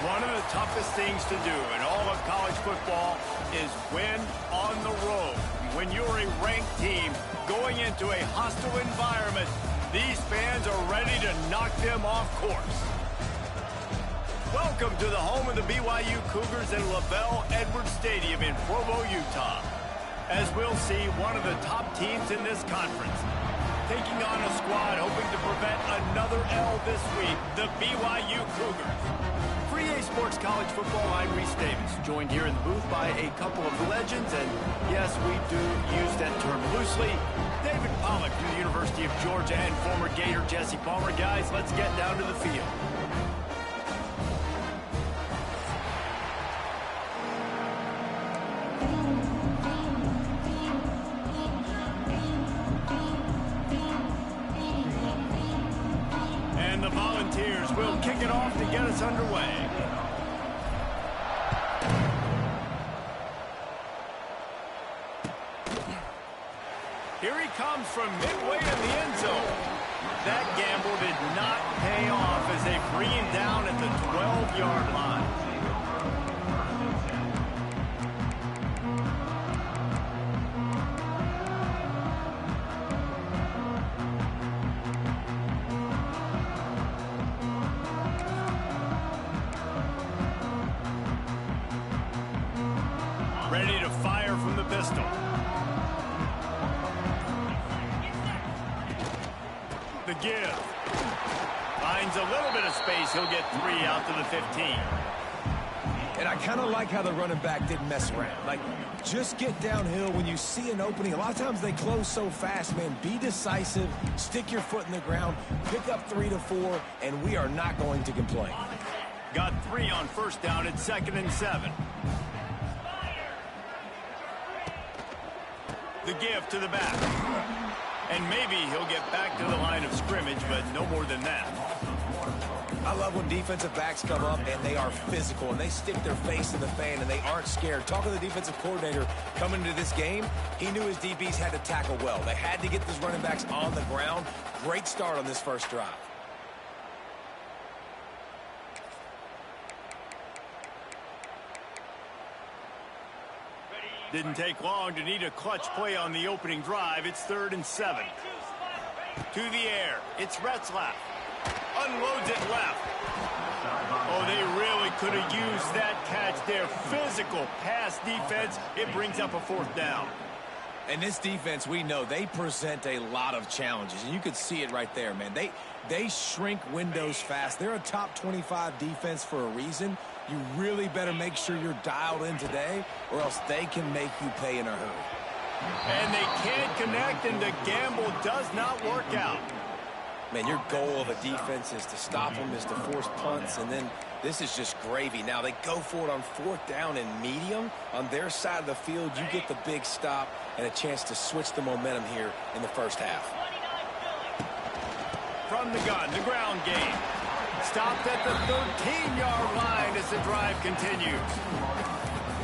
One of the toughest things to do in all of college football is win on the road. When you're a ranked team going into a hostile environment, these fans are ready to knock them off course. Welcome to the home of the BYU Cougars in LaBelle Edwards Stadium in Provo, Utah. As we'll see, one of the top teams in this conference taking on a squad hoping to prevent another L this week, the BYU Cougars. For EA Sports College Football, I'm Reese Davis, joined here in the booth by a couple of legends, and yes, we do use that term loosely. David Pollock from the University of Georgia and former Gator Jesse Palmer. Guys, let's get down to the field. And the Volunteers will kick it off to get us underway. Here he comes from midway in the end zone. That gamble did not pay off as they bring him down at the 12-yard line. Ready to fire from the pistol. The give. Finds a little bit of space. He'll get 3 out to the 15. And I kind of like how the running back didn't mess around. Like, just get downhill when you see an opening. A lot of times they close so fast, man. Be decisive. Stick your foot in the ground. Pick up 3 to 4, and we are not going to complain. Got 3 on first down at 2nd and 7. The give to the back. And maybe he'll get back to the line of scrimmage, but no more than that. I love when defensive backs come up and they are physical and they stick their face in the fan and they aren't scared. Talking to the defensive coordinator coming into this game, he knew his DBs had to tackle well. They had to get these running backs on the ground. Great start on this first drive. Didn't take long to need a clutch play on the opening drive. It's 3rd and 7. To the air. It's Retzlaff. Unloads it left. Oh, they really could have used that catch there. Physical pass defense. It brings up a 4th down. And this defense, we know, they present a lot of challenges. And you could see it right there, man. They shrink windows fast. They're a top 25 defense for a reason. You really better make sure you're dialed in today, or else they can make you pay in a hurry. And they can't connect, and the gamble does not work out. Man, your goal of a defense is to stop them, is to force punts, and then this is just gravy. Now, they go for it on 4th down and medium. On their side of the field, you get the big stop and a chance to switch the momentum here in the first half. From the gun, the ground game. Stopped at the 13-yard line as the drive continues.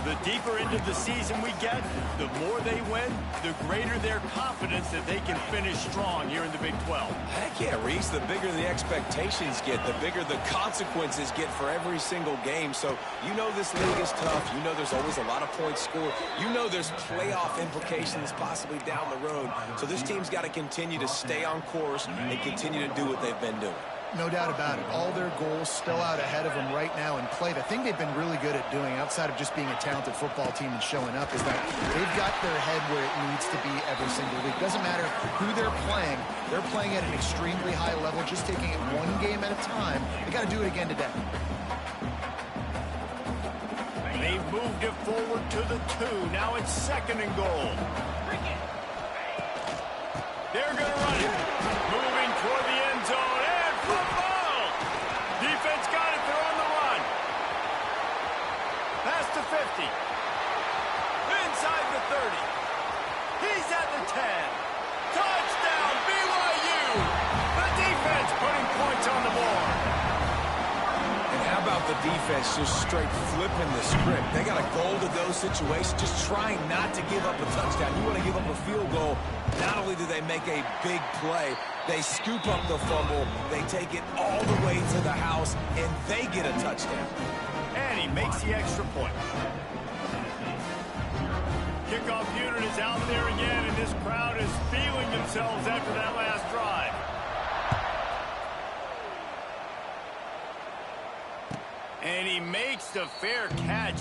The deeper into the season we get, the more they win, the greater their confidence that they can finish strong here in the Big 12. Heck yeah, Reese. The bigger the expectations get, the bigger the consequences get for every single game. So you know this league is tough. You know there's always a lot of points scored. You know there's playoff implications possibly down the road. So this team's got to continue to stay on course and continue to do what they've been doing. No doubt about it. All their goals still out ahead of them right now in play. The thing they've been really good at doing, outside of just being a talented football team and showing up, is that they've got their head where it needs to be every single week. Doesn't matter who they're playing at an extremely high level, just taking it one game at a time. They got to do it again today. They've moved it forward to the 2. Now it's 2nd and goal. They're going to run it. Moving toward the end zone. Football! Defense got it. They're on the run. Pass to 50. Inside the 30. He's at the 10. Touchdown, BYU! The defense putting points on the board. And how about the defense just straight flipping the script? They got a goal to go situation, just trying not to give up a touchdown. You want to give up a field goal, not only do they make a big play, They scoop up the fumble, they take it all the way to the house, and they get a touchdown. And he makes the extra point. Kickoff unit is out there again, and this crowd is feeling themselves after that last drive. And he makes the fair catch.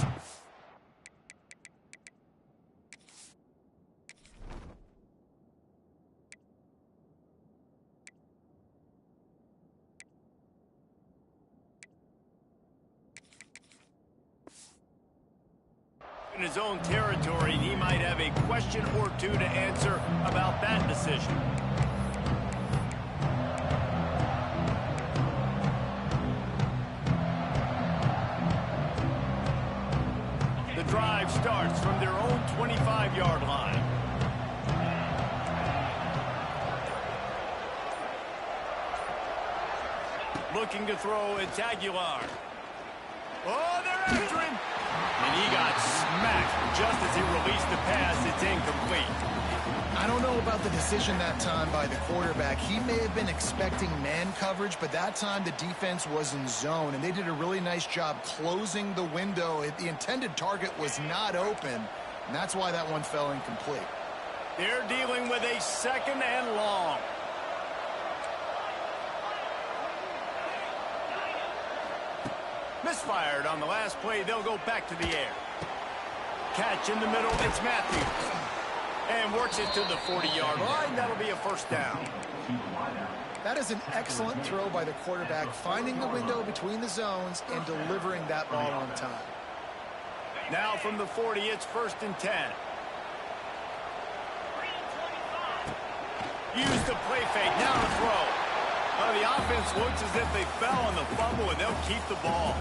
In his own territory, he might have a question or two to answer about that decision. The drive starts from their own 25-yard line. Looking to throw, it's Aguilar. Oh, they're after him! And he got smacked just as he released the pass. It's incomplete. I don't know about the decision that time by the quarterback. He may have been expecting man coverage, but that time the defense was in zone, and they did a really nice job closing the window. The intended target was not open, and that's why that one fell incomplete. They're dealing with a 2nd and long. Misfired on the last play. They'll go back to the air. Catch in the middle. It's Matthews. And works it to the 40-yard line. That'll be a first down. That is an excellent throw by the quarterback, finding the window between the zones and delivering that ball on time. Now from the 40, it's 1st and 10. Use the play fake. Now to throw. The offense looks as if they fell on the fumble, and they'll keep the ball.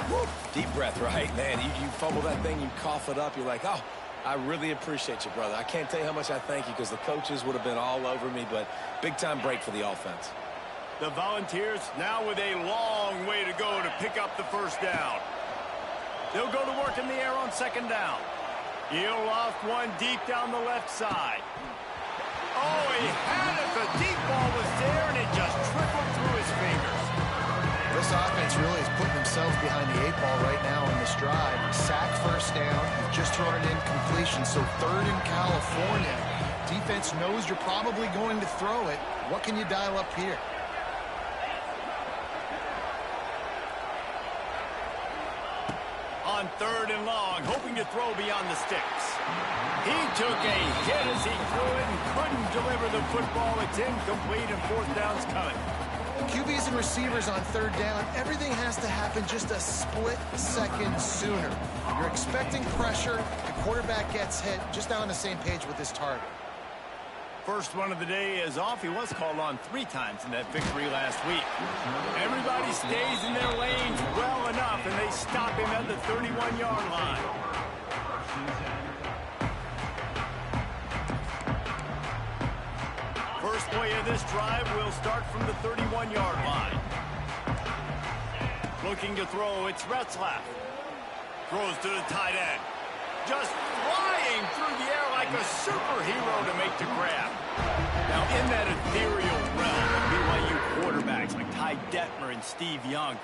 Woo. Deep breath, right? Man, you fumble that thing, you cough it up, you're like, oh, I really appreciate you, brother. I can't tell you how much I thank you because the coaches would have been all over me, but big-time break for the offense. The Volunteers now with a long way to go to pick up the first down. They'll go to work in the air on 2nd down. He'll loft one deep down the left side. Oh, he had it. The deep ball was there, and it just trickled through his fingers. This offense really is putting themselves behind the 8 ball right now on this drive. Sack, first down. You've just thrown it in completion, so 3rd in California. Defense knows you're probably going to throw it. What can you dial up here? On 3rd and long, hoping to throw beyond the sticks. He took a hit as he threw it and couldn't deliver the football. It's incomplete, and 4th down's coming. QBs and receivers on 3rd down, everything has to happen just a split second sooner. You're expecting pressure, the quarterback gets hit, just not on the same page with this target. First one of the day is off. He was called on 3 times in that victory last week. Everybody stays in their lanes well enough, and they stop him at the 31-yard line. First play of this drive will start from the 31-yard line. Looking to throw, it's Retzlaff. Throws to the tight end. Just flying through the air like a superhero to make the grab. Now, in that ethereal realm of BYU quarterbacks like Ty Detmer and Steve Young,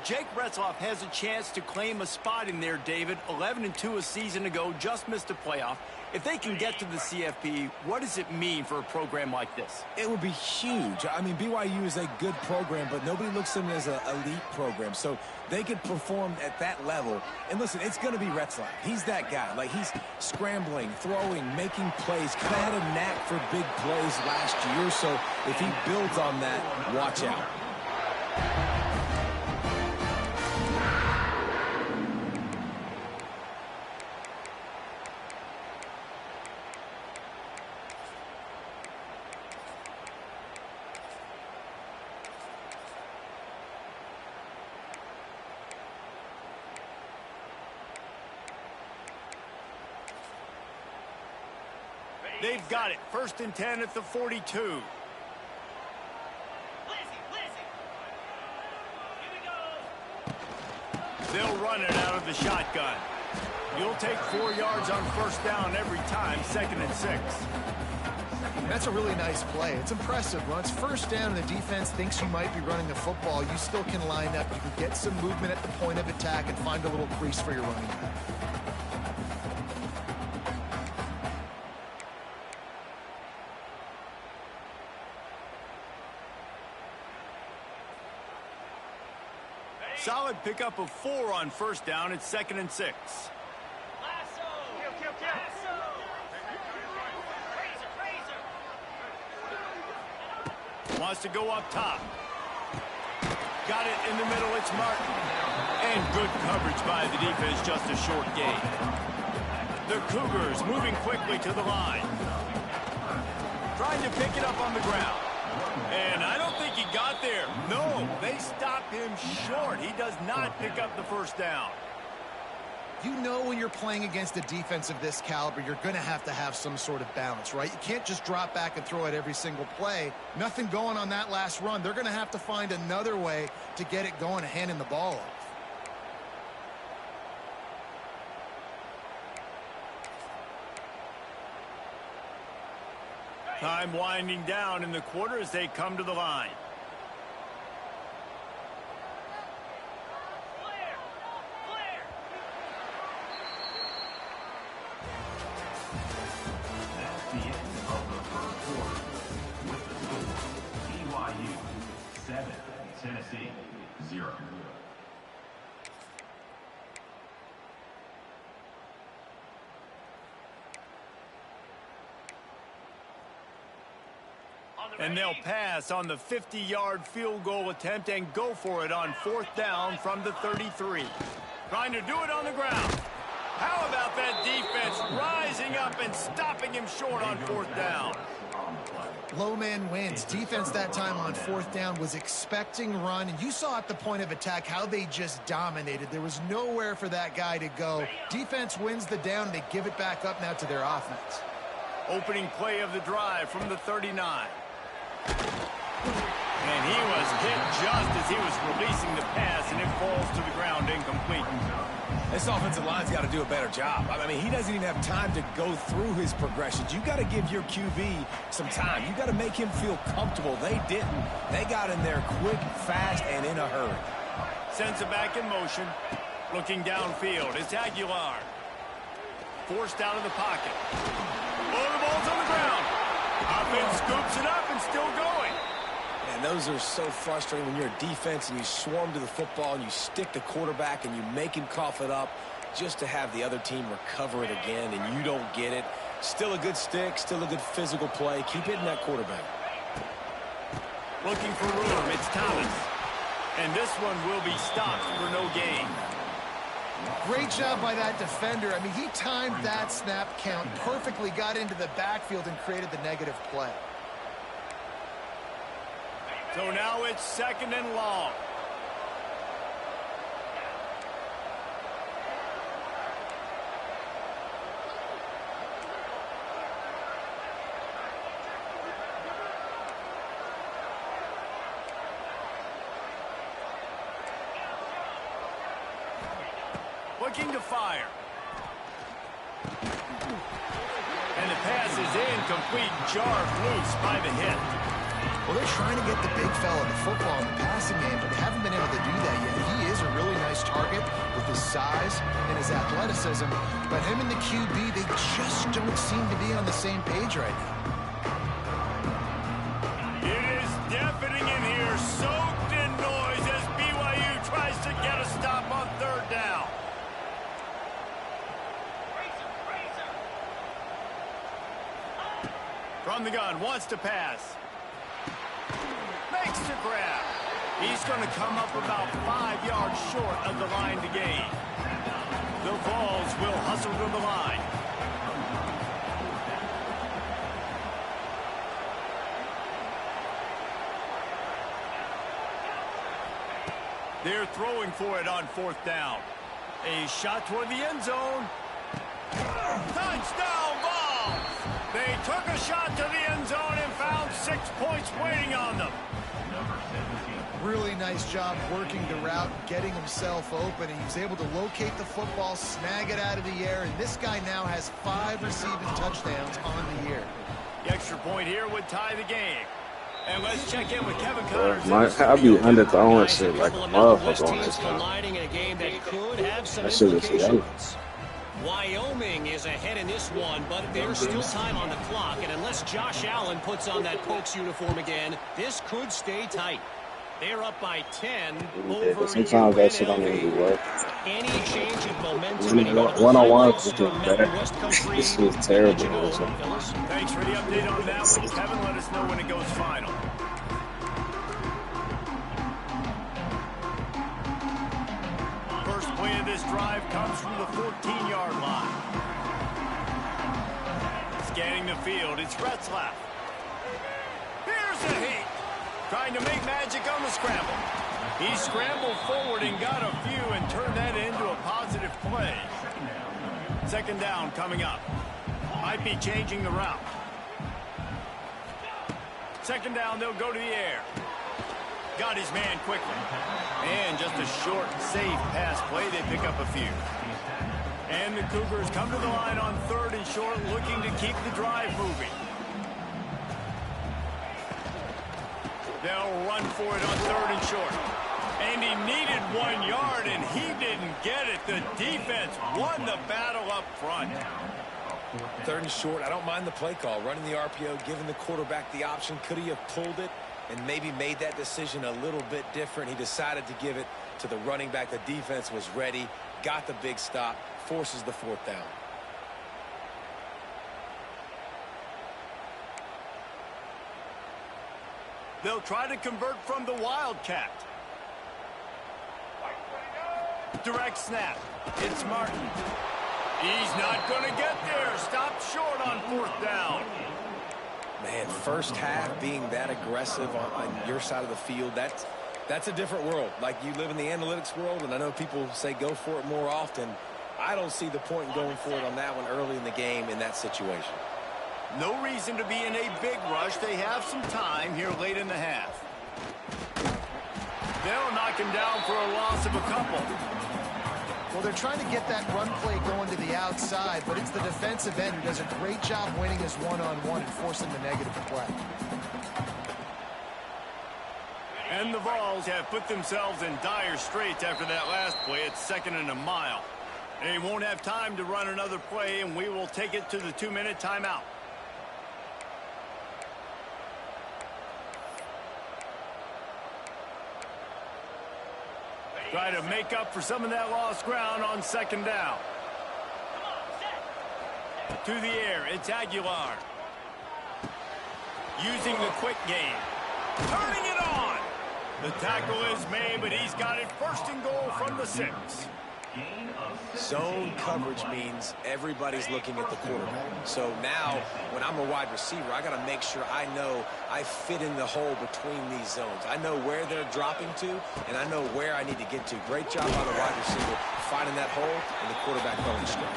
Jake Retzlaff has a chance to claim a spot in there, David. 11-2 a season ago, just missed a playoff. If they can get to the CFP, what does it mean for a program like this? It would be huge. I mean, BYU is a good program, but nobody looks at them as an elite program. So they could perform at that level. And listen, it's going to be Retzlaff. He's that guy. Like, he's scrambling, throwing, making plays. Kind of had a knack for big plays last year. So if he builds on that, watch out. They've got it. 1st and 10 at the 42. They'll run it out of the shotgun. You'll take 4 yards on 1st down every time. 2nd and 6. That's a really nice play. It's impressive. When it's first down and the defense thinks you might be running the football, you still can line up. You can get some movement at the point of attack and find a little crease for your running back. Solid pickup of 4 on first down. It's 2nd and 6. Wants to go up top. Got it in the middle. It's Martin. And good coverage by the defense. Just a short gain. The Cougars moving quickly to the line. Trying to pick it up on the ground. And I don't think he got there. No, they stopped him short. He does not pick up the first down. You know when you're playing against a defense of this caliber, you're going to have some sort of balance, right? You can't just drop back and throw it every single play. Nothing going on that last run. They're going to have to find another way to get it going, handing the ball off. Time winding down in the quarter as they come to the line. That's the end of the first quarter. With the score, BYU 7, Tennessee 0. And they'll pass on the 50-yard field goal attempt and go for it on 4th down from the 33. Trying to do it on the ground. How about that defense rising up and stopping him short on 4th down? Low man wins. Defense that time on 4th down was expecting run, and you saw at the point of attack how they just dominated. There was nowhere for that guy to go. Defense wins the down, and they give it back up now to their offense. Opening play of the drive from the 39. And he was hit just as he was releasing the pass, and it falls to the ground incomplete. This offensive line's got to do a better job. I mean, he doesn't even have time to go through his progressions. You got to give your QB some time. You got to make him feel comfortable. They didn't. They got in there quick, fast, and in a hurry. Sends it back in motion. Looking downfield. It's Aguilar. Forced out of the pocket. Oh, the ball's on the ground. Offense scoops it up and still going. And those are so frustrating when you're a defense and you swarm to the football and you stick the quarterback and you make him cough it up just to have the other team recover it again, and you don't get it. Still a good stick, still a good physical play. Keep hitting that quarterback. Looking for room. It's Thomas. And this one will be stopped for no gain. Great job by that defender. I mean, he timed that snap count perfectly, got into the backfield and created the negative play. So now it's 2nd and long. Looking to fire. And the pass is incomplete, jarred loose by the hit. Well, they're trying to get the big fella the football in the passing game, but they haven't been able to do that yet. He is a really nice target with his size and his athleticism, but him and the QB, they just don't seem to be on the same page right now. It is deafening in here, soaked in noise as BYU tries to get a stop on 3rd down. From the gun, wants to pass. Makes the grab. He's going to come up about 5 yards short of the line to gain. The Vols will hustle to the line. They're throwing for it on 4th down. A shot toward the end zone. Touchdown, Vols! They took a shot to the end zone and found 6 points waiting on them. Really nice job working the route, getting himself open, and he was able to locate the football, snag it out of the air, and this guy now has 5 receiving touchdowns on the year. The extra point here would tie the game. And let's check in with Kevin Connors. I'll be underthrowing shit like a motherfucker on teams this game. colliding in a game that could have some That shit is implications. Wyoming is ahead in this one, but there's still time on the clock. And unless Josh Allen puts on that Pokes uniform again, this could stay tight. They're up by 10 over sometimes that shit don't even work. Any change in momentum. One-on-one is just better. This shit is terrible. Thanks for the update on that one. Kevin, let us know when it goes final. First play of this drive comes from the 14-yard line. Scanning the field, it's Retzlaff. Here's the heat. Trying to make magic on the scramble. He scrambled forward and got a few and turned that into a positive play. Second down coming up. Might be changing the route. Second down, they'll go to the air. Got his man quickly. And just a short, safe pass play. They pick up a few. And the Cougars come to the line on third and short, looking to keep the drive moving. They'll run for it on third and short. And he needed 1 yard, and he didn't get it. The defense won the battle up front. Third and short, I don't mind the play call. Running the RPO, giving the quarterback the option. Could he have pulled it and maybe made that decision a little bit different? He decided to give it to the running back. The defense was ready, got the big stop, forces the fourth down. They'll try to convert from the Wildcat. Direct snap. It's Martin. He's not going to get there. Stopped short on fourth down. Man, first half being that aggressive on your side of the field, that's a different world. Like, you live in the analytics world, and I know people say go for it more often. I don't see the point in going for it on that one early in the game in that situation. No reason to be in a big rush. They have some time here late in the half. They'll knock him down for a loss of a couple. Well, they're trying to get that run play going to the outside, but it's the defensive end who does a great job winning his one-on-one and forcing the negative play. And the Vols have put themselves in dire straits after that last play. It's second and a mile. They won't have time to run another play, and we will take it to the 2-minute timeout. Try to make up for some of that lost ground on second down. To the air, it's Aguilar. Using the quick game. Turning it on. The tackle is made, but he's got it first and goal from the 6. Zone coverage means everybody's looking at the quarterback. So now, when I'm a wide receiver, I got to make sure I know I fit in the hole between these zones. I know where they're dropping to, and I know where I need to get to. Great job by the wide receiver finding that hole, and the quarterback going straight.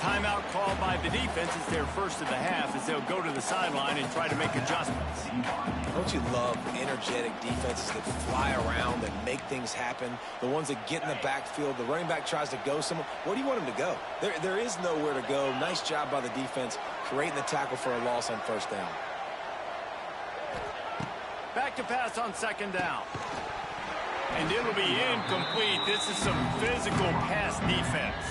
Timeout called by the defense is their first of the half as they'll go to the sideline and try to make adjustments. Don't you love energetic defenses that fly around and make things happen? The ones that get in the backfield, the running back tries to go somewhere. Where do you want him to go? There is nowhere to go. Nice job by the defense creating the tackle for a loss on first down. Back to pass on second down. And it'll be incomplete. This is some physical pass defense.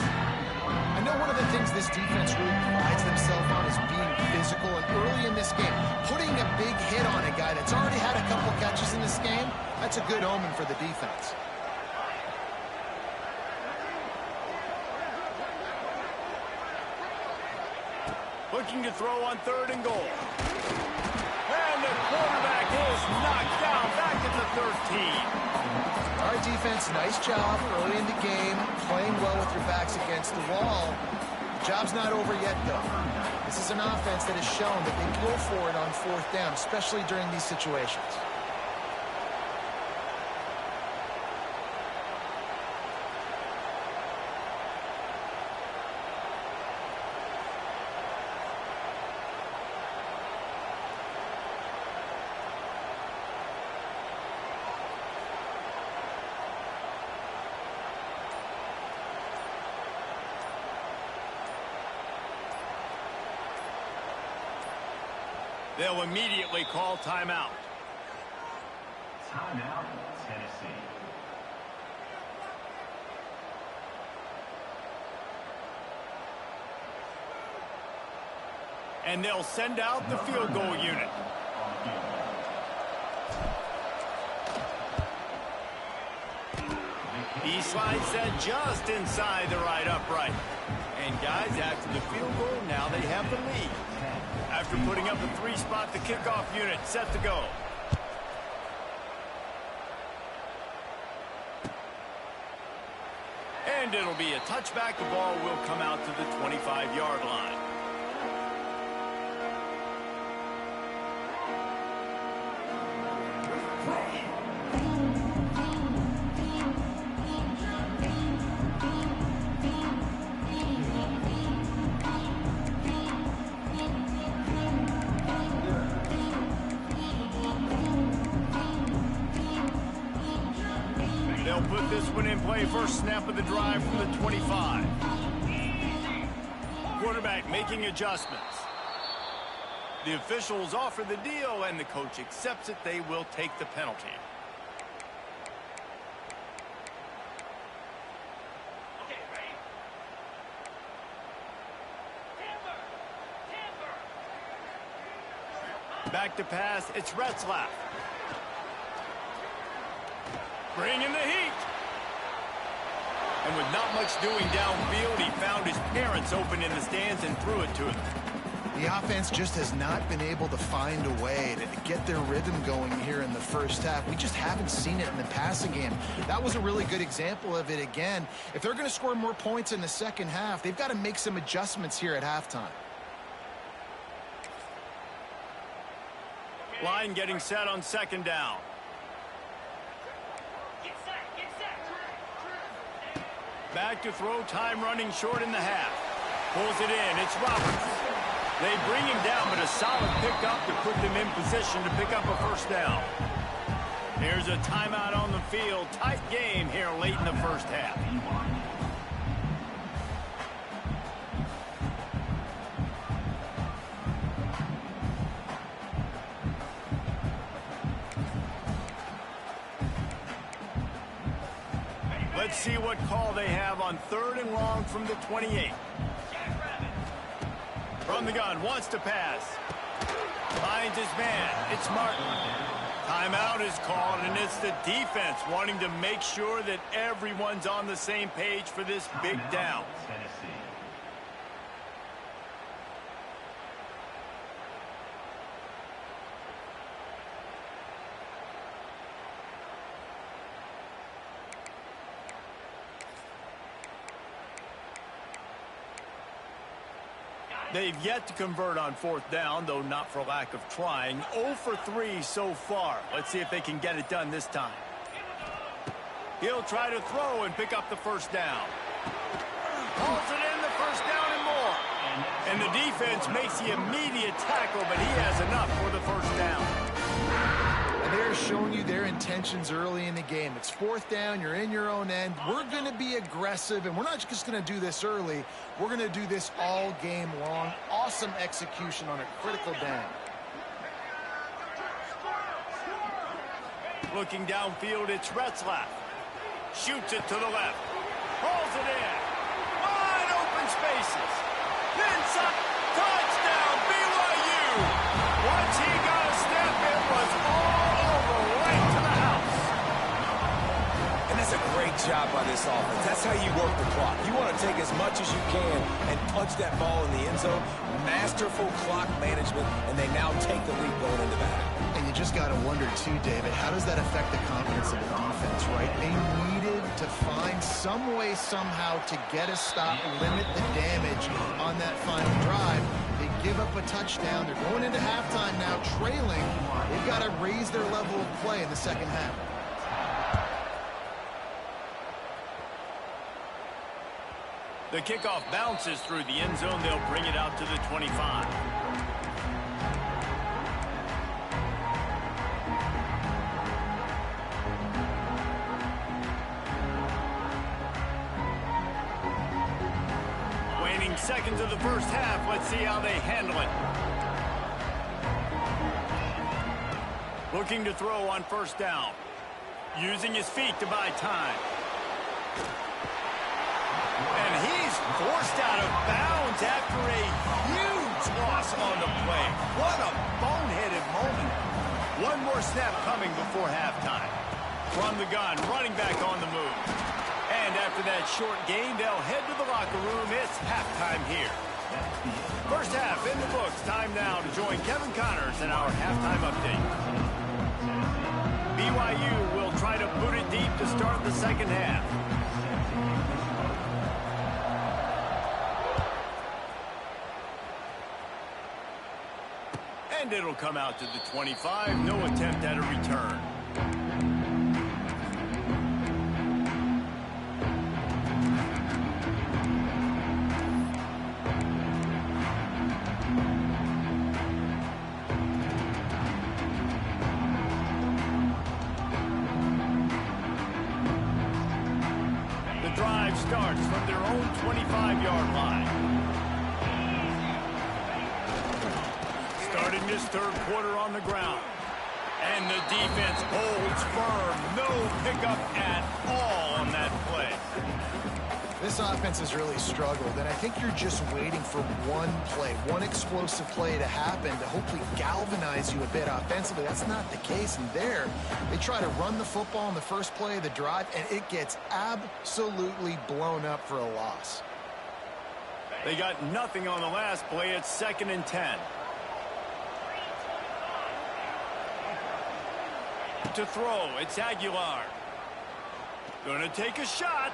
I know one of the things this defense really prides themselves on is being physical, and early in this game, putting a big hit on a guy that's already had a couple catches in this game, that's a good omen for the defense. Looking to throw on third and goal. And the quarterback is knocked down back at the 13. Our defense, nice job early in the game, playing well with your backs against the wall. The job's not over yet, though. This is an offense that has shown that they go for it on fourth down, especially during these situations. They'll immediately call timeout. Timeout, Tennessee. And they'll send out the field goal unit. He slides that just inside the right upright. And guys, after the field goal, now they have the lead. After putting up the 3-spot, the kickoff unit set to go. And it'll be a touchback. The ball will come out to the 25-yard line. They'll put this one in play. First snap of the drive from the 25. Quarterback making adjustments. The officials offer the deal, and the coach accepts it. They will take the penalty. Back to pass. It's Retzlaff. Bringing the heat. And with not much doing downfield, he found his parents open in the stands and threw it to them. The offense just has not been able to find a way to get their rhythm going here in the first half. We just haven't seen it in the passing game. That was a really good example of it again. If they're going to score more points in the second half, they've got to make some adjustments here at halftime. Line getting set on second down. Back to throw, time running short in the half. Pulls it in, it's Roberts. They bring him down, but a solid pickup to put them in position to pick up a first down. Here's a timeout on the field. Tight game here late in the first half. Let's see what call they have on 3rd and long from the 28. From the gun, wants to pass. Finds his man. It's Martin. Timeout is called, and it's the defense wanting to make sure that everyone's on the same page for this big down. They've yet to convert on 4th down, though not for lack of trying. 0 for 3 so far. Let's see if they can get it done this time. He'll try to throw and pick up the first down. Pulls it in, the first down and more. And the defense makes the immediate tackle, but he has enough for the first down. And they're showing you their intentions early in the game. It's 4th down, you're in your own end. We're going to be aggressive, and we're not just going to do this early. We're going to do this all game long. Awesome execution on a critical down. Looking downfield, it's Retzlaff. Shoots it to the left. Pulls it in. Wide open spaces. Inside. Touchdown, BYU. Once he got a step, it was all over, right to the house. And that's a great job by this offense. That's how you work the clock. You want to take as much as you can and punch that ball in the end zone. Masterful clock management, and they now take the lead going into that. And you just got to wonder, too, David, how does that affect the confidence of the defense, right? They needed to find some way, somehow, to get a stop, limit the damage on that final drive. They give up a touchdown. They're going into halftime now, trailing. They've got to raise their level of play in the second half. The kickoff bounces through the end zone. They'll bring it out to the 25. Waning seconds of the first half. Let's see how they handle it. Looking to throw on first down. Using his feet to buy time. And he's forced out of bounds after a huge loss on the play. What a boneheaded moment. One more snap coming before halftime. From the gun, running back on the move. And after that short gain, they'll head to the locker room. It's halftime here. First half in the books. Time now to join Kevin Connors in our halftime update. BYU will try to boot it deep to start the second half. And it'll come out to the 25. No attempt at a return. Starts from their own 25-yard line. Starting this third quarter on the ground. And the defense holds firm. No pickup at all on that play. This offense has really struggled, and I think you're just waiting for one play, one explosive play to happen to hopefully galvanize you a bit offensively. That's not the case, and there they try to run the football in the first play of the drive, and it gets absolutely blown up for a loss. They got nothing on the last play. It's 2nd and 10. To throw, it's Aguilar. Gonna take a shot.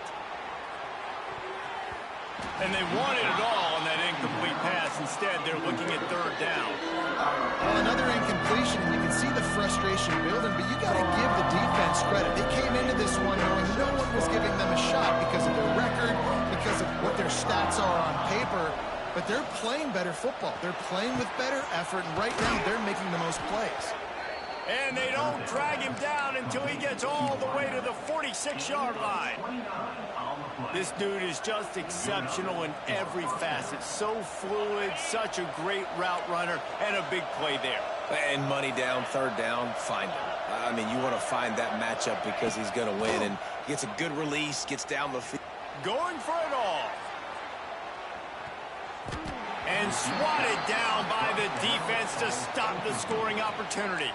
And they wanted it all on that incomplete pass. Instead, they're looking at third down. Well, another incompletion, and you can see the frustration building, but you got to give the defense credit. They came into this one knowing no one was giving them a shot because of their record, because of what their stats are on paper, but they're playing better football. They're playing with better effort, and right now they're making the most plays. And they don't drag him down until he gets all the way to the 46-yard line. This dude is just exceptional in every facet. So fluid, such a great route runner, and a big play there. And money down, third down, find him. I mean, you want to find that matchup because he's going to win, and gets a good release, gets down the field. Going for it all. And swatted down by the defense to stop the scoring opportunity.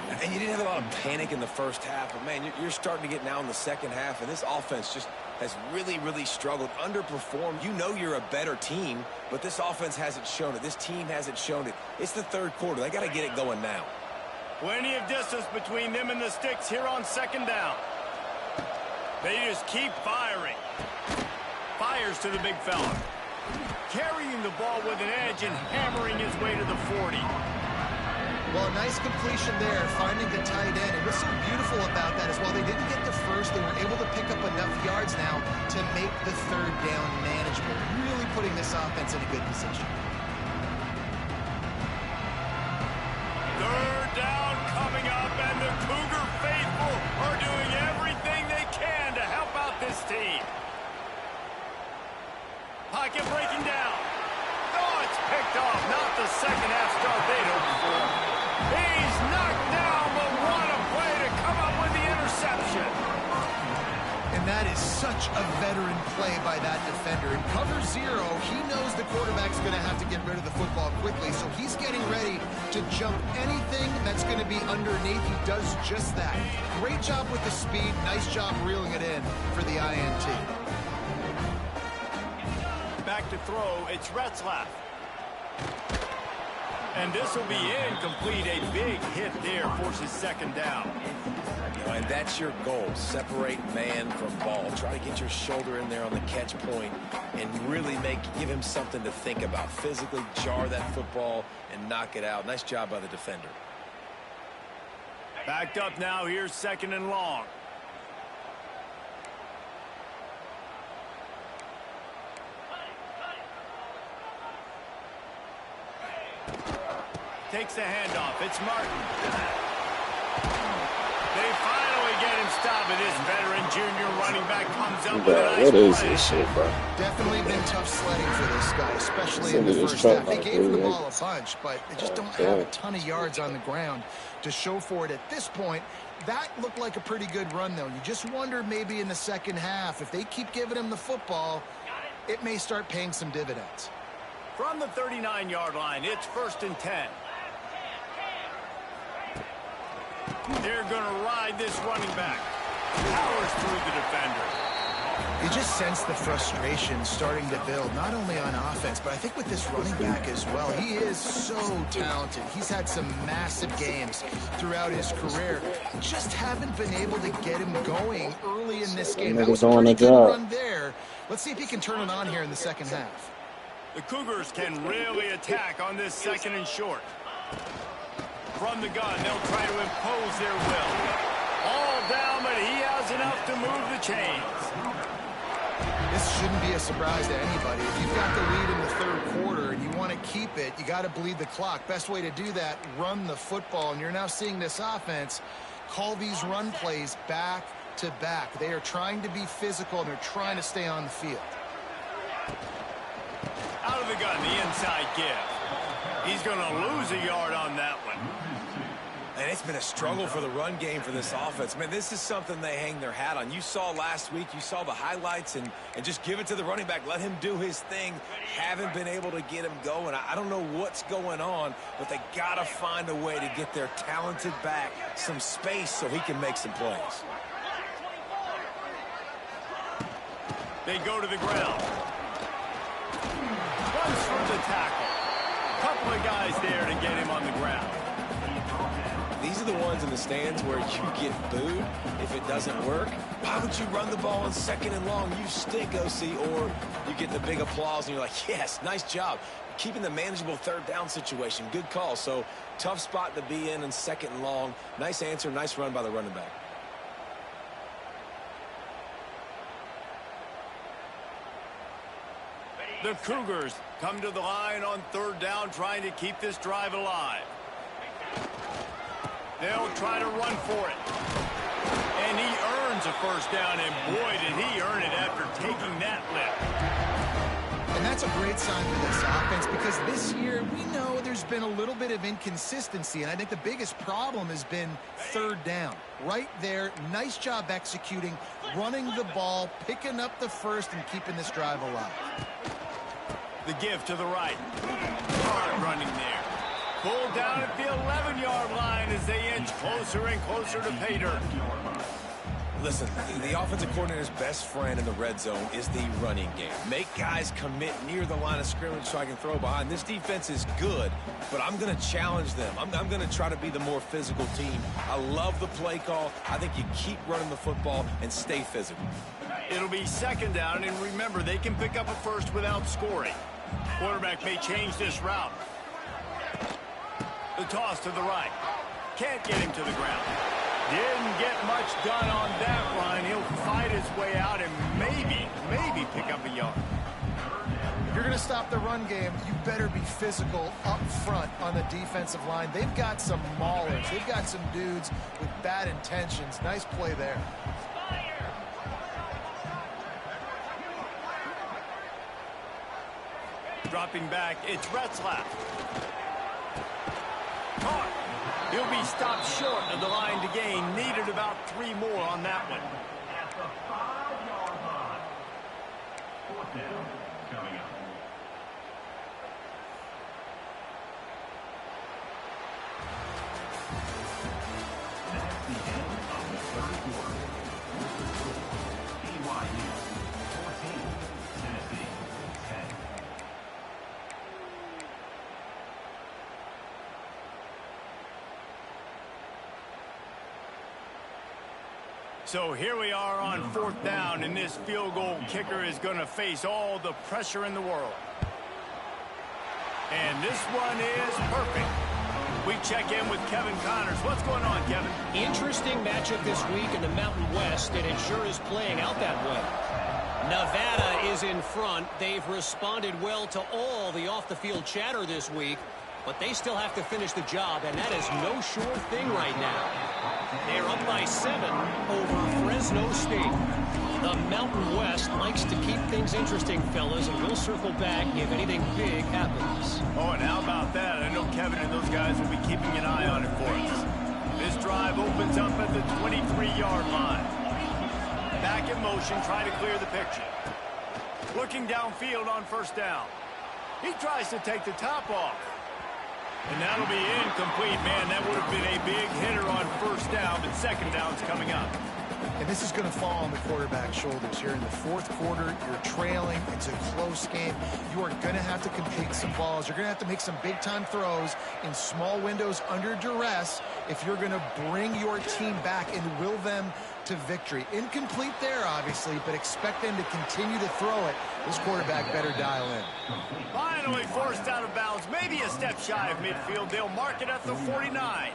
And you didn't have a lot of panic in the first half, but, man, you're starting to get now in the second half, and this offense just has really struggled, underperformed. You know you're a better team, but this offense hasn't shown it. This team hasn't shown it. It's the third quarter. They got to get it going now. Plenty of distance between them and the sticks here on second down. They just keep firing. Fires to the big fella. Carrying the ball with an edge and hammering his way to the 40. Well, a nice completion there, finding the tight end. And what's so beautiful about that is while they didn't get the first, they were able to pick up enough yards now to make the third down manageable. Really putting this offense in a good position. Third down coming up, and the Cougar faithful are doing everything they can to help out this team. Pocket breaking down. Oh, it's picked off. Not the second half start they'd hoped for. He's knocked down, but what a play to come up with the interception. And that is such a veteran play by that defender. In cover zero, he knows the quarterback's going to have to get rid of the football quickly, so he's getting ready to jump anything that's going to be underneath. He does just that. Great job with the speed. Nice job reeling it in for the INT. Back to throw, it's Retzlaff. And this will be incomplete. A big hit there forces second down. And that's your goal. Separate man from ball. Try to get your shoulder in there on the catch point and really give him something to think about. Physically jar that football and knock it out. Nice job by the defender. Backed up now. Here's second and long. Takes the handoff. It's Martin. They finally get him couldn't stop it. This veteran junior running back comes up with Bro, a nice what is play. this shit, bro? Definitely been tough sledding for this guy, especially in Somebody the just first truck half. They like gave him the 3 ball a acres. bunch, but they just don't have a ton of yards on the ground to show for it at this point. That looked like a pretty good run, though. You just wonder maybe in the second half, if they keep giving him the football, it may start paying some dividends. From the 39-yard line, it's 1st and 10. They're going to ride this running back. Powers through the defender. You just sense the frustration starting to build, not only on offense, but I think with this running back as well. He is so talented. He's had some massive games throughout his career. Just haven't been able to get him going early in this game. That was a pretty good run there. Let's see if he can turn it on here in the second half. The Cougars can really attack on this 2nd and short. From the gun, they'll try to impose their will. All down, but he has enough to move the chains. This shouldn't be a surprise to anybody. If you've got the lead in the 3rd quarter and you want to keep it, you got to bleed the clock. Best way to do that, run the football. And you're now seeing this offense call these run plays back to back. They are trying to be physical, and they're trying to stay on the field. Out of the gun, the inside give. He's going to lose a yard on that one. And it's been a struggle for the run game for this offense. Man, this is something they hang their hat on. You saw last week, you saw the highlights, and just give it to the running back. Let him do his thing. Haven't been able to get him going. I don't know what's going on, but they got to find a way to get their talented back some space so he can make some plays. They go to the ground. Runs through the tackle. Couple of guys there to get him on the ground. These are the ones in the stands where you get booed if it doesn't work. Why would you run the ball on 2nd and long? You stink, OC. Or you get the big applause and you're like, yes, nice job. Keeping the manageable 3rd down situation. Good call. So tough spot to be in 2nd and long. Nice answer, nice run by the running back. The Cougars come to the line on 3rd down, trying to keep this drive alive. They'll try to run for it. And he earns a 1st down, and boy, did he earn it after taking that lift. And that's a great sign for this offense, because this year we know there's been a little bit of inconsistency, and I think the biggest problem has been 3rd down. Right there, nice job executing, running the ball, picking up the 1st, and keeping this drive alive. The give to the right. Hard running there. Pulled down at the 11-yard line as they inch closer and closer to pay dirt. Listen, the offensive coordinator's best friend in the red zone is the running game. Make guys commit near the line of scrimmage so I can throw behind. This defense is good, but I'm going to challenge them. I'm going to try to be the more physical team. I love the play call. I think you keep running the football and stay physical. It'll be 2nd down, and remember, they can pick up a 1st without scoring. Quarterback may change this route. The toss to the right. Can't get him to the ground. Didn't get much done on that line. He'll fight his way out and maybe pick up a yard. If you're going to stop the run game, you better be physical up front on the defensive line. They've got some maulers. They've got some dudes with bad intentions. Nice play there. Dropping back, it's Retzlaff. Caught. He'll be stopped short of the line to gain. Needed about 3 more on that one. At the 5-yard line. 4th down coming up. That's the end of the 3rd quarter. With the score, BYU 14, Tennessee 10. So here we are on 4th down, and this field goal kicker is going to face all the pressure in the world. And this one is perfect. We check in with Kevin Connors. What's going on, Kevin? Interesting matchup this week in the Mountain West, and it sure is playing out that way. Nevada is in front. They've responded well to all the off-the-field chatter this week. But they still have to finish the job, and that is no sure thing right now. They're up by 7 over Fresno State. The Mountain West likes to keep things interesting, fellas, and we'll circle back if anything big happens. Oh, and how about that? I know Kevin and those guys will be keeping an eye on it for us. This drive opens up at the 23-yard line. Back in motion, trying to clear the picture. Looking downfield on first down. He tries to take the top off. And that'll be incomplete. Man, that would have been a big hitter on first down, but second down's coming up. And this is going to fall on the quarterback's shoulders here in the fourth quarter. You're trailing. It's a close game. You are going to have to complete some balls. You're going to have to make some big-time throws in small windows under duress if you're going to bring your team back and will them to victory. Incomplete there, obviously, but expect them to continue to throw it. This quarterback better dial in. Finally forced out of bounds. Maybe a step shy of midfield. They'll mark it at the 49.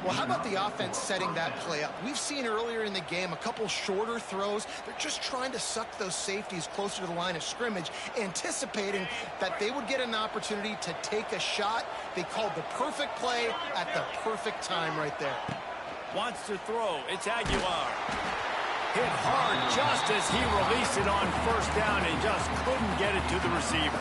Well, how about the offense setting that play up? We've seen earlier in the game a couple shorter throws. They're just trying to suck those safeties closer to the line of scrimmage, anticipating that they would get an opportunity to take a shot. They called the perfect play at the perfect time right there. Wants to throw. It's Aguilar. Hit hard just as he released it on first down and just couldn't get it to the receiver.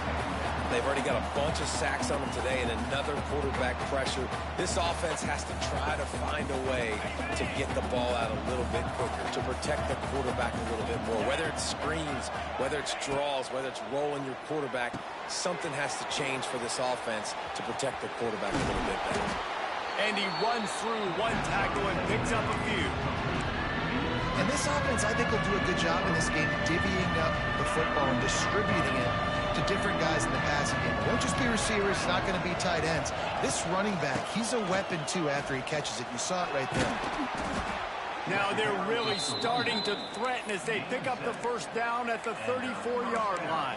They've already got a bunch of sacks on them today and another quarterback pressure. This offense has to try to find a way to get the ball out a little bit quicker, to protect the quarterback a little bit more. Whether it's screens, whether it's draws, whether it's rolling your quarterback, something has to change for this offense to protect the quarterback a little bit better. And he runs through one tackle and picks up a few. And this offense, I think, will do a good job in this game divvying up the football and distributing it to different guys in the passing game. It won't just be receivers. It's not going to be tight ends. This running back, he's a weapon, too, after he catches it. You saw it right there. Now they're really starting to threaten as they pick up the first down at the 34-yard line.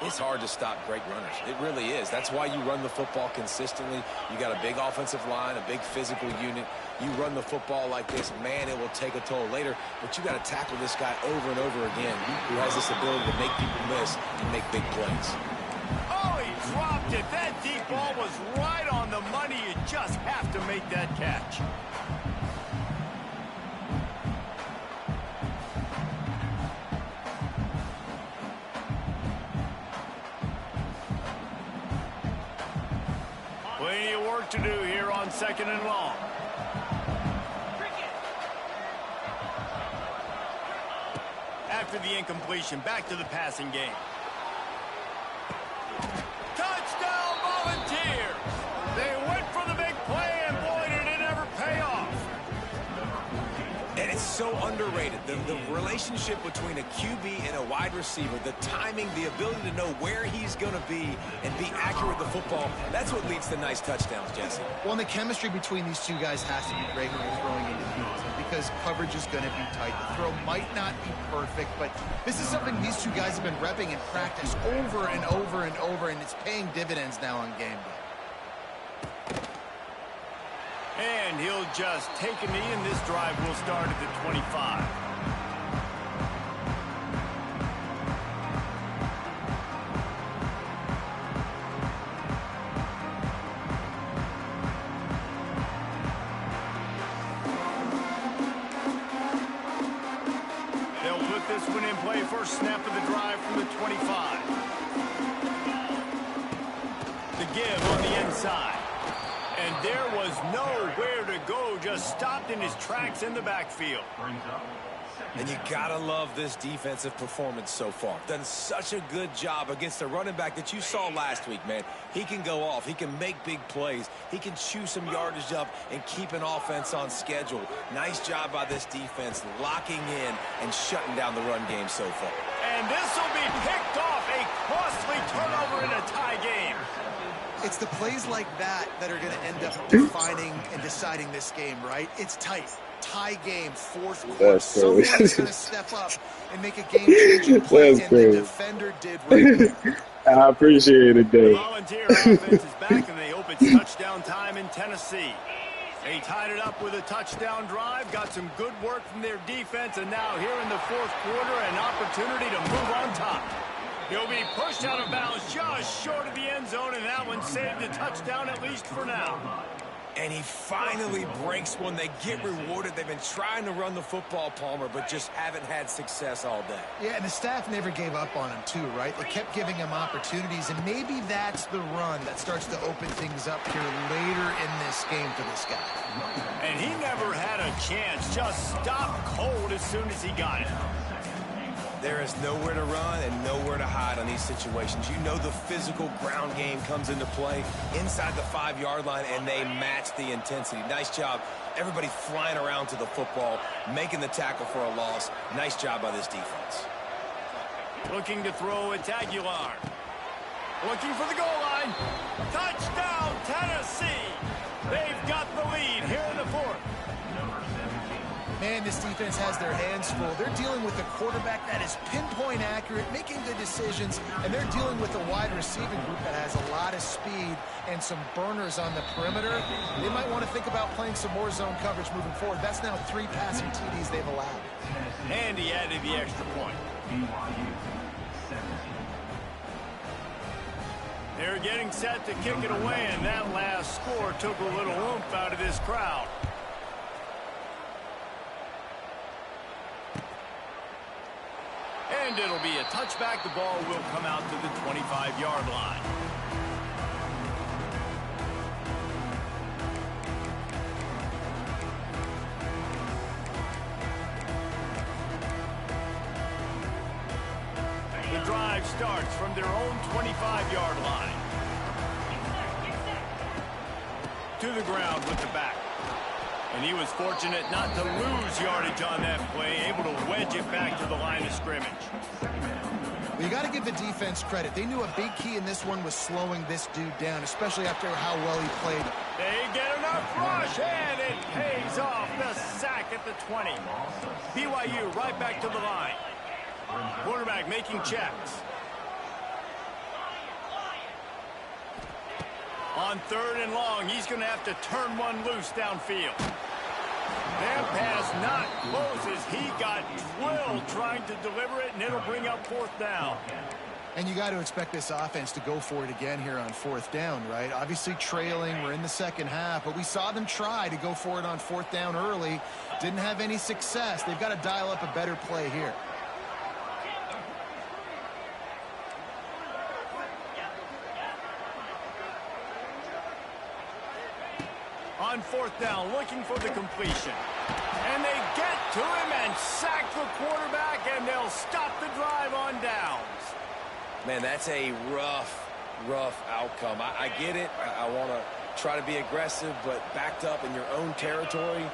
It's hard to stop great runners. It really is. That's why you run the football consistently. You got a big offensive line, a big physical unit. You run the football like this, man, it will take a toll later. But you got to tackle this guy over and over again, who has this ability to make people miss and make big plays. Oh, he dropped it. That deep ball was right on the money. You just have to make that catch. Plenty of work to do here on second and long. After the incompletion, back to the passing game. Touchdown, Volunteers! They went for the big play, and boy, did it ever pay off. And it's so underrated. The relationship between a QB and a wide receiver, the timing, the ability to know where he's going to be and be accurate with the football, that's what leads to nice touchdowns, Jesse. Well, and the chemistry between these two guys has to be great when you're throwing into fields, because coverage is going to be tight. The throw might not be perfect, but this is something these two guys have been repping in practice over and over and over, and it's paying dividends now on game day. And he'll just take a knee, and this drive will start at the 25. They'll put this one in play. First snap of the drive from the 25. The give on the inside. And there was nowhere to go, just stopped in his tracks in the backfield. And you gotta love this defensive performance so far. Done such a good job against the running back that you saw last week, man. He can go off. He can make big plays. He can chew some yardage up and keep an offense on schedule. Nice job by this defense locking in and shutting down the run game so far. And this will be picked off, a costly turnover in a tie game. It's the plays like that that are going to end up defining and deciding this game, right? It's tight. Tie game, fourth quarter. Someone's going to step up and make a game-changing play, and the defender did right there. I appreciate it, Dave. The Volunteer offense is back, and they hope it's touchdown time in Tennessee. They tied it up with a touchdown drive, got some good work from their defense, and now here in the fourth quarter, an opportunity to move on top. He'll be pushed out of bounds just short of the end zone, and that one saved a touchdown at least for now. And he finally breaks one. They get rewarded. They've been trying to run the football, Palmer, but just haven't had success all day. Yeah, and the staff never gave up on him, too, right? They kept giving him opportunities, and maybe that's the run that starts to open things up here later in this game for this guy. And he never had a chance. Just stopped cold as soon as he got it. There is nowhere to run and nowhere to hide on these situations. You know the physical ground game comes into play inside the 5-yard line, and they match the intensity. Nice job. Everybody flying around to the football, making the tackle for a loss. Nice job by this defense. Looking to throw, it's Aguilar. Looking for the goal line. Touchdown, Tennessee. They've got the lead here in the fourth. Man, this defense has their hands full. They're dealing with a quarterback that is pinpoint accurate, making good decisions, and they're dealing with a wide receiving group that has a lot of speed and some burners on the perimeter. They might want to think about playing some more zone coverage moving forward. That's now 3 passing TDs they've allowed. And he added the extra point. BYU 17. They're getting set to kick it away, and that last score took a little oomph out of this crowd. And it'll be a touchback. The ball will come out to the 25-yard line. The drive starts from their own 25-yard line. To the ground with the back. And he was fortunate not to lose yardage on that play, able to wedge it back to the line of scrimmage. Well, you got to give the defense credit. They knew a big key in this one was slowing this dude down, especially after how well he played. They get enough rush, and it pays off. The sack at the 20. BYU right back to the line. Quarterback making checks. On 3rd and long, he's going to have to turn one loose downfield. That pass not close as he got drilled trying to deliver it, and it'll bring up 4th down. And you got to expect this offense to go for it again here on 4th down, right? Obviously trailing, we're in the second half, but we saw them try to go for it on 4th down early. Didn't have any success. They've got to dial up a better play here. On 4th down, looking for the completion. And they get to him and sack the quarterback, and they'll stop the drive on downs. Man, that's a rough outcome. I get it. I want to try to be aggressive, but backed up in your own territory,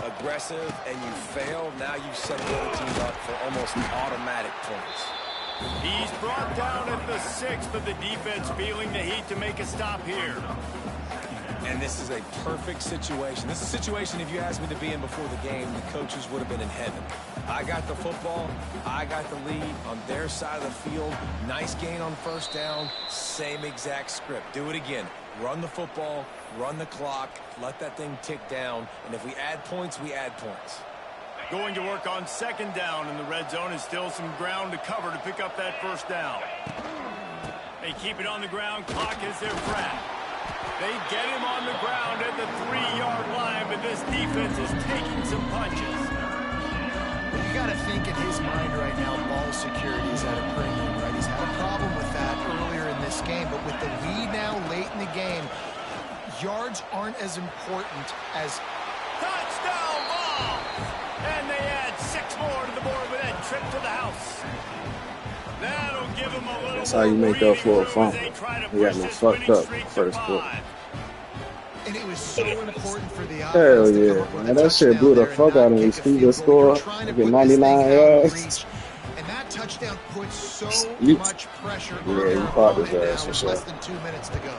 aggressive, and you fail. Now you set the other team up for almost automatic points. He's brought down at the 6th, but the defense feeling the heat to make a stop here. And this is a perfect situation. This is a situation, if you asked me to be in before the game, the coaches would have been in heaven. I got the football. I got the lead on their side of the field. Nice gain on 1st down. Same exact script. Do it again. Run the football, run the clock, let that thing tick down. And if we add points, we add points. Going to work on 2nd down, and the red zone is still some ground to cover to pick up that 1st down. They keep it on the ground. Clock is their friend. They get him on the ground at the 3-yard line, but this defense is taking some punches. You got to think in his mind right now, ball security is at a premium, right? He's had a problem with that earlier in this game, but with the lead now late in the game, yards aren't as important as... Touchdown ball! And they add 6 more to the board with that trip to the house. That'll give him a little. That's how you make up for a fumble. He got me fucked up first quarter. And it was so important for the offense. Hell yeah, man, that shit blew the fuck out of me. Steve score, I get 99 yards. And that touchdown put so much pressure on he their fought his opponent ass now for with sure. less than 2 minutes to go.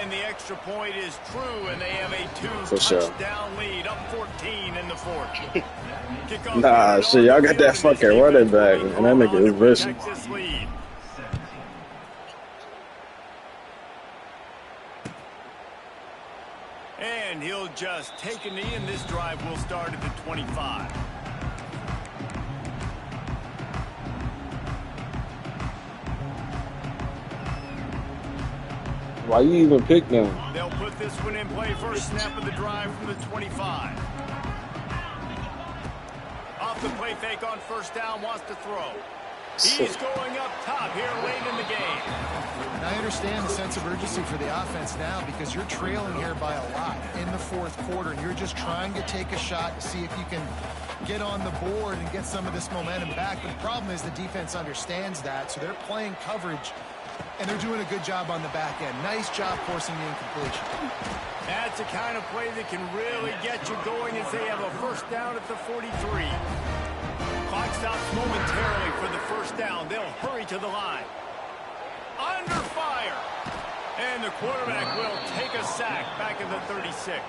And the extra point is true, and they have a For sure. 2-touchdown lead, up 14 in the 4th. Nah, shit, y'all got that fucking running back, and that nigga is vicious. Texas lead. And he'll just take a knee, and this drive will start at the 25. Why you even pick them? They'll put this one in play first snap of the drive from the 25. Off the play fake on first down, wants to throw. He's going up top here late in the game. And I understand the sense of urgency for the offense now because you're trailing here by a lot in the fourth quarter, and you're just trying to take a shot to see if you can get on the board and get some of this momentum back. But the problem is the defense understands that, so they're playing coverage, and they're doing a good job on the back end. Nice job forcing the incompletion. That's a kind of play that can really get you going as they have a first down at the 43. Clock stops momentarily for the first down. They'll hurry to the line. Under fire. And the quarterback will take a sack back in the 36.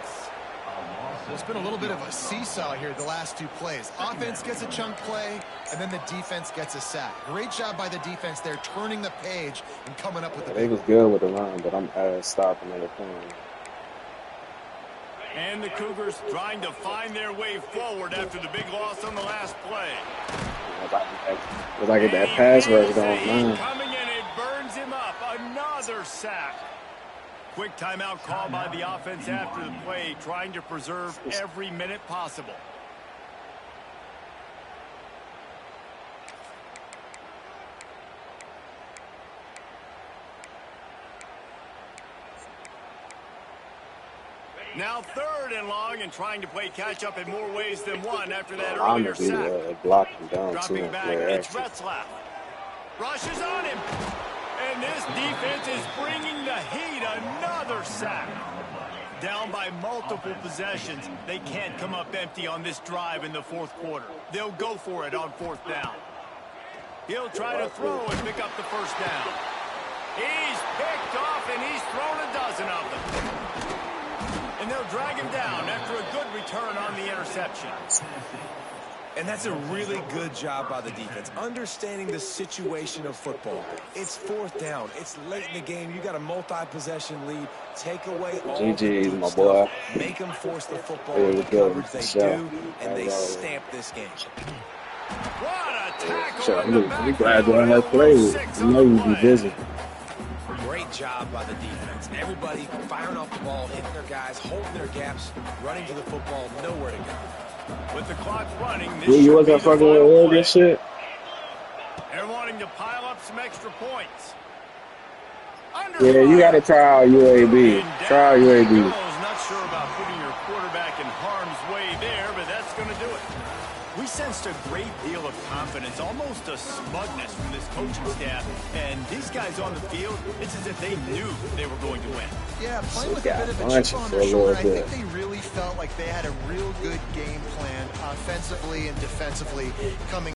It's been a little bit of a seesaw here the last two plays. Offense gets a chunk play, and then the defense gets a sack. Great job by the defense there, turning the page and coming up with the They was good with the run, but I'm stopping at the point. And the Cougars trying to find their way forward after the big loss on the last play. It's like that pass rush going on. Coming in, it burns him up. Another sack. Quick timeout call by the offense after the play, trying to preserve every minute possible. Now 3rd and long, and trying to play catch up in more ways than one after that earlier sack. Blocking down Dropping back, it's Retzlaff. Rushes on him. And this defense is bringing the heat. Another sack. Down by multiple possessions. They can't come up empty on this drive in the fourth quarter. They'll go for it on 4th down. He'll try to throw and pick up the first down. He's picked off, and he's thrown a dozen of them. And they'll drag him down after a good return on the interception. And that's a really good job by the defense, understanding the situation of football. It's 4th down. It's late in the game. You got a multi-possession lead. Take away all the my stuff. boy. Make them force the football in the coverage they do, and they stamp this game. What a tackle! I'm glad that I played. You know you'd be busy. Great job by the defense. Everybody firing off the ball, hitting their guys, holding their gaps, running to the football, nowhere to go. With the clock running, this You wasn't fucking with all this shit? They're wanting to pile up some extra points. Yeah, you got to try out UAB. Try out UAB. Not sure about putting your quarterback in harm's way there, but that's going to do it. We sensed a great deal of confidence, almost a smugness from this coaching staff. And these guys on the field, it's as if they knew they were going to win. Yeah, playing with a bit of a chip on their shoulder. I think they really felt like they had a real good game plan offensively and defensively coming